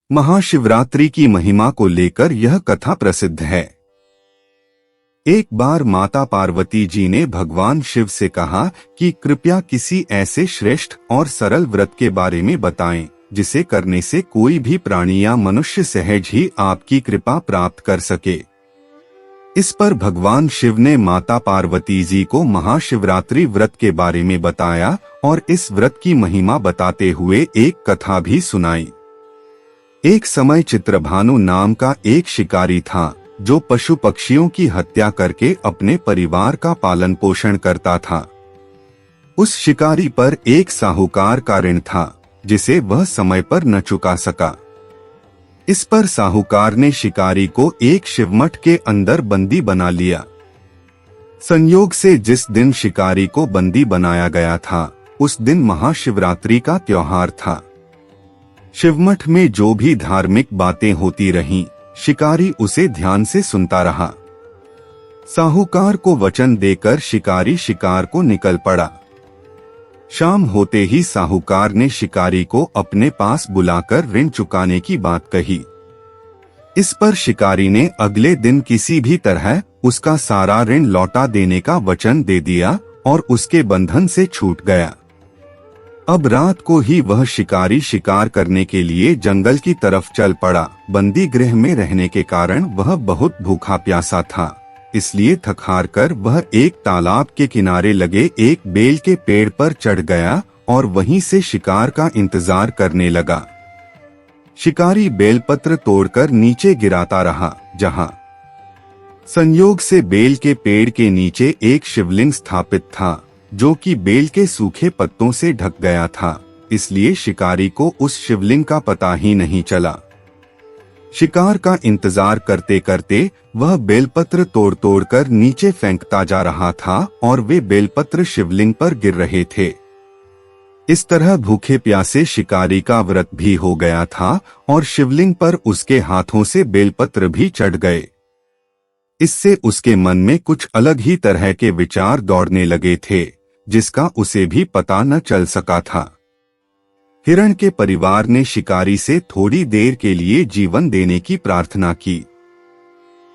महाशिवरात्रि की महिमा को लेकर यह कथा प्रसिद्ध है। एक बार माता पार्वती जी ने भगवान शिव से कहा कि कृपया किसी ऐसे श्रेष्ठ और सरल व्रत के बारे में बताएं, जिसे करने से कोई भी प्राणी या मनुष्य सहज ही आपकी कृपा प्राप्त कर सके। इस पर भगवान शिव ने माता पार्वती जी को महाशिवरात्रि व्रत के बारे में बताया और इस व्रत की महिमा बताते हुए एक कथा भी सुनाई। एक समय चित्रभानु नाम का एक शिकारी था, जो पशु पक्षियों की हत्या करके अपने परिवार का पालन पोषण करता था। उस शिकारी पर एक साहूकार का ऋण था, जिसे वह समय पर न चुका सका। इस पर साहूकार ने शिकारी को एक शिवमठ के अंदर बंदी बना लिया। संयोग से जिस दिन शिकारी को बंदी बनाया गया था, उस दिन महाशिवरात्रि का त्योहार था। शिवमठ में जो भी धार्मिक बातें होती रहीं, शिकारी उसे ध्यान से सुनता रहा। साहूकार को वचन देकर शिकारी शिकार को निकल पड़ा। शाम होते ही साहूकार ने शिकारी को अपने पास बुलाकर ऋण चुकाने की बात कही। इस पर शिकारी ने अगले दिन किसी भी तरह उसका सारा ऋण लौटा देने का वचन दे दिया और उसके बंधन से छूट गया। अब रात को ही वह शिकारी शिकार करने के लिए जंगल की तरफ चल पड़ा। बंदी गृह में रहने के कारण वह बहुत भूखा प्यासा था, इसलिए थक हार कर वह एक तालाब के किनारे लगे एक बेल के पेड़ पर चढ़ गया और वहीं से शिकार का इंतजार करने लगा। शिकारी बेलपत्र तोड़कर नीचे गिराता रहा, जहां संयोग से बेल के पेड़ के नीचे एक शिवलिंग स्थापित था, जो कि बेल के सूखे पत्तों से ढक गया था, इसलिए शिकारी को उस शिवलिंग का पता ही नहीं चला। शिकार का इंतजार करते करते वह बेलपत्र तोड़ तोड़ कर नीचे फेंकता जा रहा था और वे बेलपत्र शिवलिंग पर गिर रहे थे। इस तरह भूखे प्यासे शिकारी का व्रत भी हो गया था और शिवलिंग पर उसके हाथों से बेलपत्र भी चढ़ गए। इससे उसके मन में कुछ अलग ही तरह के विचार दौड़ने लगे थे, जिसका उसे भी पता न चल सका था। हिरण के परिवार ने शिकारी से थोड़ी देर के लिए जीवन देने की प्रार्थना की।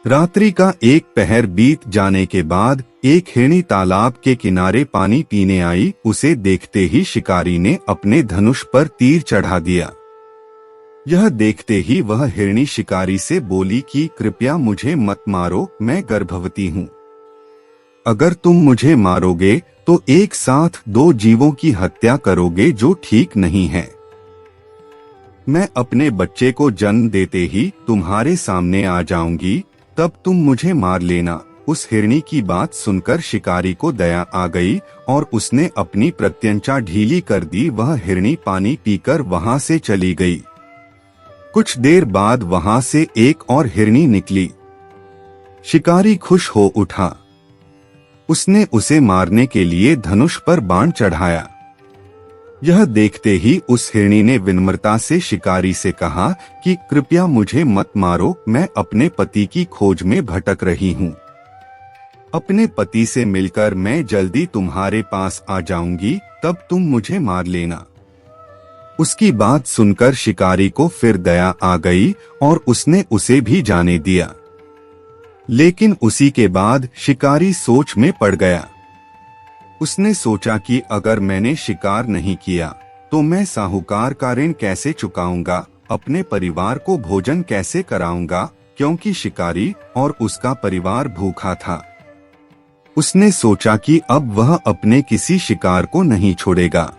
रात्रि का एक पहर बीत जाने के बाद एक हिरणी तालाब के किनारे पानी पीने आई। उसे देखते ही शिकारी ने अपने धनुष पर तीर चढ़ा दिया। यह देखते ही वह हिरणी शिकारी से बोली कि कृपया मुझे मत मारो, मैं गर्भवती हूँ। अगर तुम मुझे मारोगे तो एक साथ दो जीवों की हत्या करोगे, जो ठीक नहीं है। मैं अपने बच्चे को जन्म देते ही तुम्हारे सामने आ जाऊंगी, तब तुम मुझे मार लेना। उस हिरणी की बात सुनकर शिकारी को दया आ गई और उसने अपनी प्रत्यंचा ढीली कर दी। वह हिरणी पानी पीकर वहां से चली गई। कुछ देर बाद वहां से एक और हिरणी निकली। शिकारी खुश हो उठा। उसने उसे मारने के लिए धनुष पर बाण चढ़ाया। यह देखते ही उस हिरणी ने विनम्रता से शिकारी से कहा कि कृपया मुझे मत मारो, मैं अपने पति की खोज में भटक रही हूँ। अपने पति से मिलकर मैं जल्दी तुम्हारे पास आ जाऊंगी, तब तुम मुझे मार लेना। उसकी बात सुनकर शिकारी को फिर दया आ गई और उसने उसे भी जाने दिया। लेकिन उसी के बाद शिकारी सोच में पड़ गया। उसने सोचा कि अगर मैंने शिकार नहीं किया तो मैं साहूकार का ऋण कैसे चुकाऊंगा, अपने परिवार को भोजन कैसे कराऊंगा, क्योंकि शिकारी और उसका परिवार भूखा था। उसने सोचा कि अब वह अपने किसी शिकार को नहीं छोड़ेगा।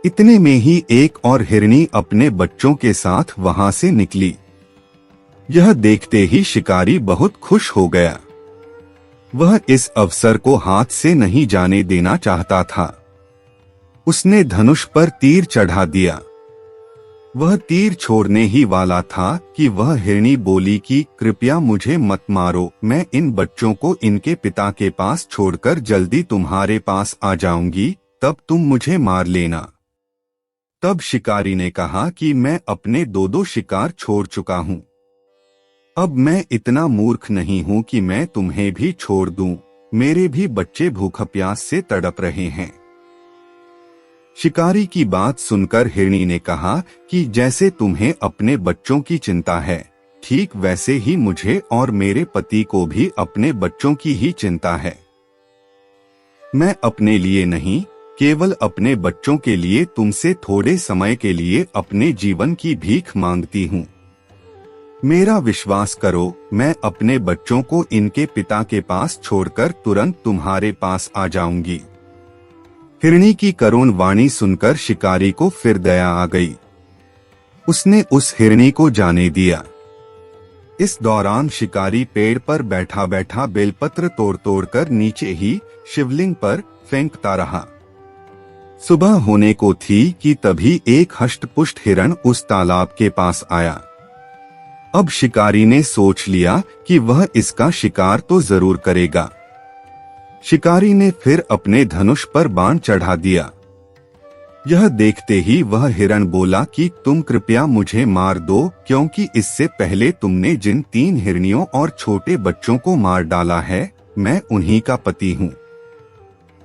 इतने में ही एक और हिरणी अपने बच्चों के साथ वहां से निकली। यह देखते ही शिकारी बहुत खुश हो गया। वह इस अवसर को हाथ से नहीं जाने देना चाहता था। उसने धनुष पर तीर चढ़ा दिया। वह तीर छोड़ने ही वाला था कि वह हिरणी बोली कि कृपया मुझे मत मारो, मैं इन बच्चों को इनके पिता के पास छोड़कर जल्दी तुम्हारे पास आ जाऊंगी, तब तुम मुझे मार लेना। तब शिकारी ने कहा कि मैं अपने दो शिकार छोड़ चुका हूँ। अब मैं इतना मूर्ख नहीं हूं कि मैं तुम्हें भी छोड़ दूं। मेरे भी बच्चे भूख प्यास से तड़प रहे हैं। शिकारी की बात सुनकर हिरणी ने कहा कि जैसे तुम्हें अपने बच्चों की चिंता है, ठीक वैसे ही मुझे और मेरे पति को भी अपने बच्चों की ही चिंता है। मैं अपने लिए नहीं, केवल अपने बच्चों के लिए तुमसे थोड़े समय के लिए अपने जीवन की भीख मांगती हूँ। मेरा विश्वास करो, मैं अपने बच्चों को इनके पिता के पास छोड़कर तुरंत तुम्हारे पास आ जाऊंगी। हिरणी की करुण वाणी सुनकर शिकारी को फिर दया आ गई। उसने उस हिरणी को जाने दिया। इस दौरान शिकारी पेड़ पर बैठा बैठा बेलपत्र तोड़ तोड़ कर नीचे ही शिवलिंग पर फेंकता रहा। सुबह होने को थी कि तभी एक हष्टपुष्ट हिरण उस तालाब के पास आया। अब शिकारी ने सोच लिया कि वह इसका शिकार तो जरूर करेगा। शिकारी ने फिर अपने धनुष पर बाण चढ़ा दिया। यह देखते ही वह हिरण बोला कि तुम कृपया मुझे मार दो, क्योंकि इससे पहले तुमने जिन 3 हिरनियों और छोटे बच्चों को मार डाला है, मैं उन्हीं का पति हूँ।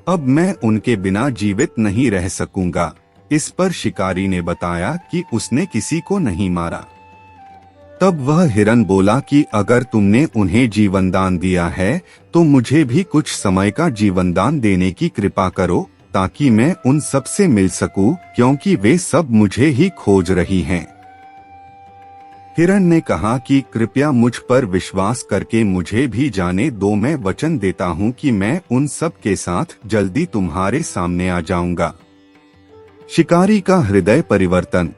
अब मैं उनके बिना जीवित नहीं रह सकूंगा। इस पर शिकारी ने बताया कि उसने किसी को नहीं मारा। तब वह हिरण बोला कि अगर तुमने उन्हें जीवनदान दिया है तो मुझे भी कुछ समय का जीवनदान देने की कृपा करो, ताकि मैं उन सब से मिल सकूं, क्योंकि वे सब मुझे ही खोज रही हैं। हिरण ने कहा कि कृपया मुझ पर विश्वास करके मुझे भी जाने दो। मैं वचन देता हूं कि मैं उन सब के साथ जल्दी तुम्हारे सामने आ जाऊंगा। शिकारी का हृदय परिवर्तन।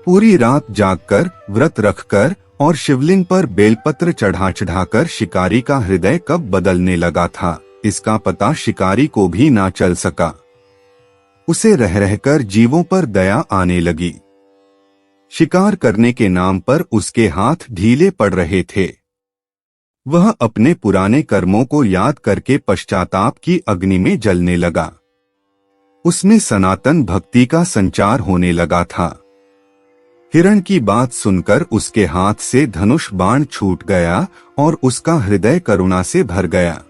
पूरी रात जागकर, व्रत रखकर और शिवलिंग पर बेलपत्र चढ़ा चढ़ाकर शिकारी का हृदय कब बदलने लगा था, इसका पता शिकारी को भी ना चल सका। उसे रह रहकर जीवों पर दया आने लगी। शिकार करने के नाम पर उसके हाथ ढीले पड़ रहे थे। वह अपने पुराने कर्मों को याद करके पश्चाताप की अग्नि में जलने लगा। उसमें सनातन भक्ति का संचार होने लगा था। हिरण की बात सुनकर उसके हाथ से धनुष बाण छूट गया और उसका हृदय करुणा से भर गया।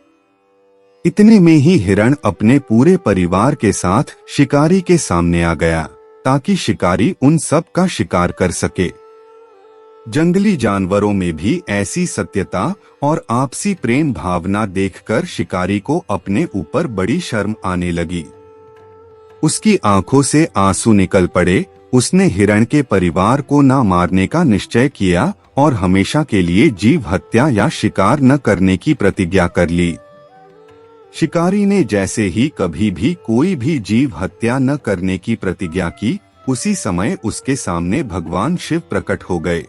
इतने में ही हिरण अपने पूरे परिवार के साथ शिकारी के सामने आ गया, ताकि शिकारी उन सब का शिकार कर सके। जंगली जानवरों में भी ऐसी सत्यता और आपसी प्रेम भावना देखकर शिकारी को अपने ऊपर बड़ी शर्म आने लगी। उसकी आंखों से आंसू निकल पड़े। उसने हिरण के परिवार को न मारने का निश्चय किया और हमेशा के लिए जीव हत्या या शिकार न करने की प्रतिज्ञा कर ली। शिकारी ने जैसे ही कभी भी कोई भी जीव हत्या न करने की प्रतिज्ञा की, उसी समय उसके सामने भगवान शिव प्रकट हो गए।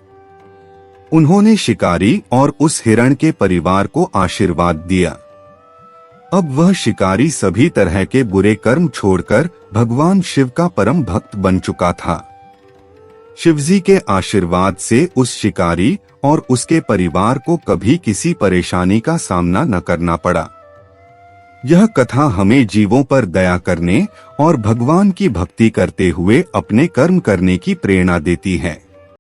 उन्होंने शिकारी और उस हिरण के परिवार को आशीर्वाद दिया। अब वह शिकारी सभी तरह के बुरे कर्म छोड़कर भगवान शिव का परम भक्त बन चुका था। शिवजी के आशीर्वाद से उस शिकारी और उसके परिवार को कभी किसी परेशानी का सामना न करना पड़ा। यह कथा हमें जीवों पर दया करने और भगवान की भक्ति करते हुए अपने कर्म करने की प्रेरणा देती है।